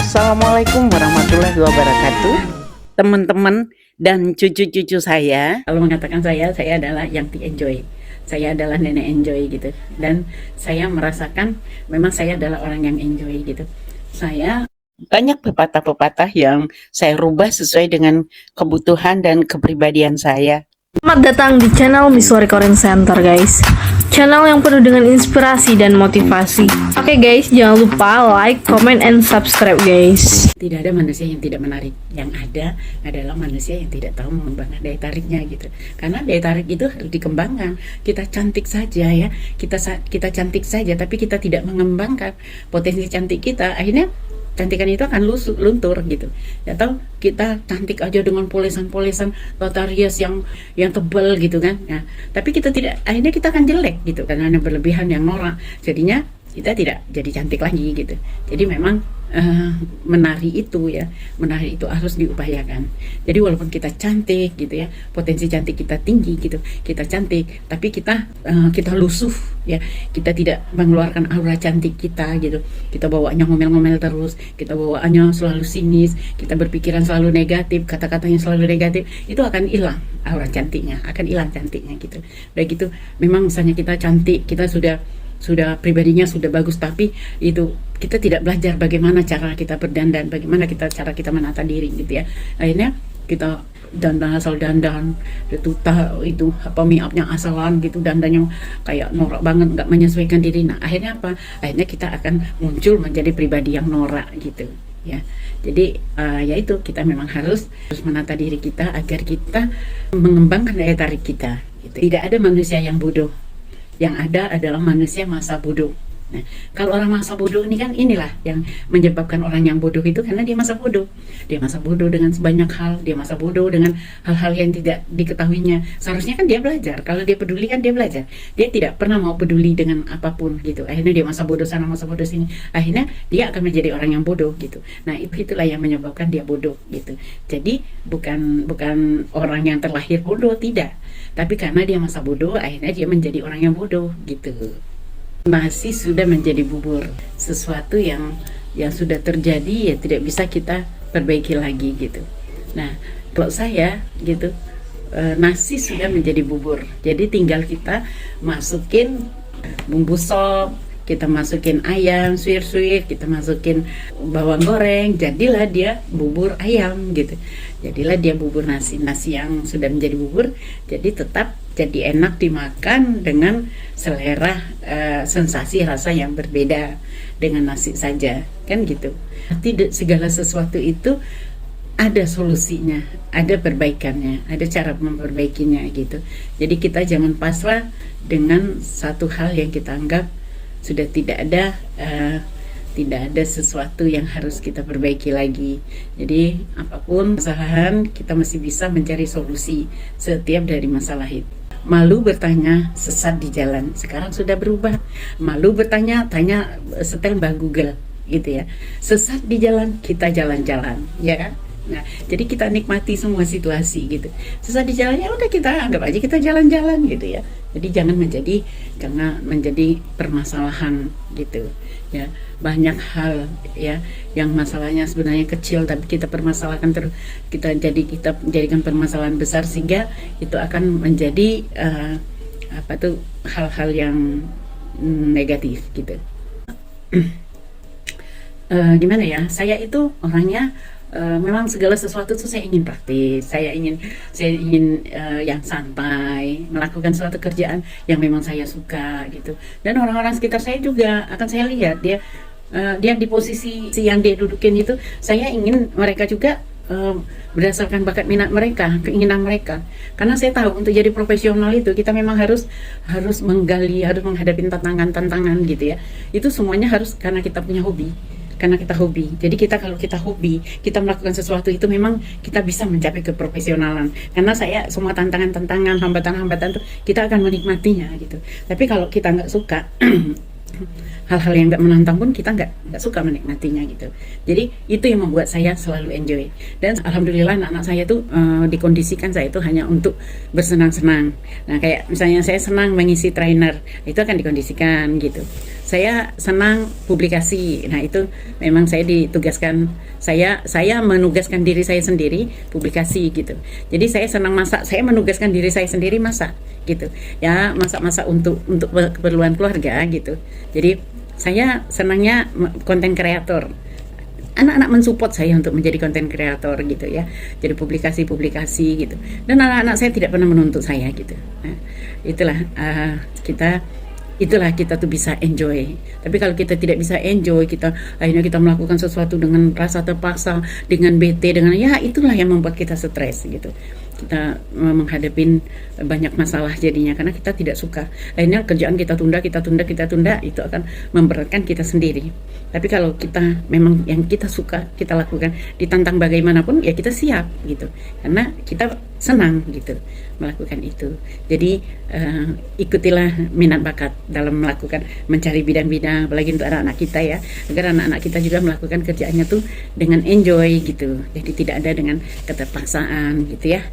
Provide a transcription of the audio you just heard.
Assalamualaikum warahmatullahi wabarakatuh. Teman-teman dan cucu-cucu saya, kalau mengatakan saya adalah yang enjoy. Saya adalah nenek enjoy gitu. Dan saya merasakan memang saya adalah orang yang enjoy gitu. Saya banyak pepatah-pepatah yang saya rubah sesuai dengan kebutuhan dan kepribadian saya. Selamat datang di channel Miswari Korean Center, guys. Channel yang penuh dengan inspirasi dan motivasi. Oke guys, jangan lupa like, comment, and subscribe, guys. Tidak ada manusia yang tidak menarik. Yang ada adalah manusia yang tidak tahu mengembangkan daya tariknya gitu. Karena daya tarik itu harus dikembangkan. Kita cantik saja ya, kita cantik saja, tapi kita tidak mengembangkan potensi cantik kita. Akhirnya cantikan itu akan luntur gitu. Atau kita cantik aja dengan polesan-polesan tata rias yang tebal gitu kan. Nah, tapi kita tidak, akhirnya kita akan jelek gitu karena ada berlebihan yang norak. Jadinya kita tidak jadi cantik lagi gitu. Jadi memang menari itu harus diupayakan. Jadi walaupun kita cantik gitu ya, potensi cantik kita tinggi gitu, kita cantik, tapi kita lusuh ya, kita tidak mengeluarkan aura cantik kita gitu. Kita bawaannya ngomel-ngomel terus, kita bawaannya selalu sinis, kita berpikiran selalu negatif, kata-katanya selalu negatif, itu akan hilang aura cantiknya, akan hilang cantiknya gitu. Udah gitu, memang misalnya kita cantik, kita sudah pribadinya sudah bagus, tapi itu kita tidak belajar bagaimana cara kita berdandan, bagaimana cara kita menata diri gitu ya. Akhirnya kita dandan asal dandan, itu make upnya asalan gitu, dandannya kayak norak banget, nggak menyesuaikan diri. Nah akhirnya apa? Akhirnya kita akan muncul menjadi pribadi yang norak gitu ya. Jadi yaitu kita memang harus menata diri kita agar kita mengembangkan daya tarik kita gitu. Tidak ada manusia yang bodoh. Yang ada adalah manusia masa bodoh. Nah, kalau orang masa bodoh ini kan inilah yang menyebabkan orang yang bodoh itu karena dia masa bodoh. Dia masa bodoh dengan sebanyak hal, dia masa bodoh dengan hal-hal yang tidak diketahuinya. Seharusnya kan dia belajar. Kalau dia peduli kan dia belajar. Dia tidak pernah mau peduli dengan apapun gitu. Akhirnya dia masa bodoh sana, masa bodoh sini. Akhirnya dia akan menjadi orang yang bodoh gitu. Nah, itulah yang menyebabkan dia bodoh gitu. Jadi bukan orang yang terlahir bodoh, tidak. Tapi karena dia masa bodoh, akhirnya dia menjadi orang yang bodoh gitu. Masih sudah menjadi bubur, sesuatu yang sudah terjadi ya tidak bisa kita perbaiki lagi gitu. Nah, kalau saya gitu, nasi sudah menjadi bubur, jadi tinggal kita masukin bumbu sop, kita masukin ayam suir-suir, kita masukin bawang goreng, jadilah dia bubur ayam gitu. Jadilah dia bubur nasi yang sudah menjadi bubur, jadi tetap jadi enak dimakan dengan selera sensasi rasa yang berbeda dengan nasi saja, kan gitu. Tidak segala sesuatu itu ada solusinya, ada perbaikannya, ada cara memperbaikinya gitu. Jadi kita jangan pasrah dengan satu hal yang kita anggap sudah tidak ada sesuatu yang harus kita perbaiki lagi. Jadi apapun kesalahan, kita masih bisa mencari solusi setiap dari masalah itu. Malu bertanya, sesat di jalan. Sekarang sudah berubah. Malu bertanya, tanya setel Mbah Google gitu ya. Sesat di jalan, kita jalan-jalan, ya kan? Nah, jadi kita nikmati semua situasi gitu. Sesat di jalan, ya udah kita anggap aja kita jalan-jalan gitu ya. Jadi jangan menjadi permasalahan gitu ya. Banyak hal ya yang masalahnya sebenarnya kecil tapi kita permasalahkan terus, kita jadikan permasalahan besar sehingga itu akan menjadi hal-hal yang negatif gitu. Gimana ya, saya itu orangnya memang segala sesuatu itu saya ingin praktis, saya ingin yang santai, melakukan suatu kerjaan yang memang saya suka gitu. Dan orang-orang sekitar saya juga akan saya lihat dia di posisi yang dia dudukin itu, saya ingin mereka juga berdasarkan bakat minat mereka, keinginan mereka. Karena saya tahu untuk jadi profesional itu kita memang harus menggali, harus menghadapi tantangan gitu ya. Itu semuanya harus karena kita punya hobi. Karena kita hobi, jadi kalau kita hobi, kita melakukan sesuatu itu memang kita bisa mencapai keprofesionalan. Karena saya semua tantangan, hambatan-hambatan itu kita akan menikmatinya gitu. Tapi kalau kita nggak suka hal-hal yang nggak menantang pun kita nggak suka menikmatinya gitu. Jadi itu yang membuat saya selalu enjoy. Dan alhamdulillah anak-anak saya tuh dikondisikan saya itu hanya untuk bersenang-senang. Nah kayak misalnya saya senang mengisi trainer, itu akan dikondisikan gitu. saya senang publikasi. Nah, itu memang saya ditugaskan, saya menugaskan diri saya sendiri publikasi gitu. Jadi saya senang masak, saya menugaskan diri saya sendiri masak gitu. Ya, masak-masak untuk keperluan keluarga gitu. Jadi saya senangnya konten kreator. Anak-anak mensupport saya untuk menjadi konten kreator gitu ya, jadi publikasi-publikasi gitu. Dan anak-anak saya tidak pernah menuntut saya gitu. Nah, itulah kita tuh bisa enjoy. Tapi kalau kita tidak bisa enjoy, kita akhirnya kita melakukan sesuatu dengan rasa terpaksa, dengan bete, dengan ya itulah yang membuat kita stres gitu. Kita menghadapi banyak masalah jadinya karena kita tidak suka. Akhirnya kerjaan kita tunda, itu akan memberatkan kita sendiri. Tapi kalau kita memang yang kita suka kita lakukan, ditantang bagaimanapun ya kita siap gitu. Karena kita senang gitu melakukan itu. Jadi ikutilah minat bakat dalam melakukan mencari bidang-bidang, apalagi untuk anak-anak kita ya, agar anak-anak kita juga melakukan kerjaannya tuh dengan enjoy gitu. Jadi tidak ada dengan keterpaksaan gitu ya.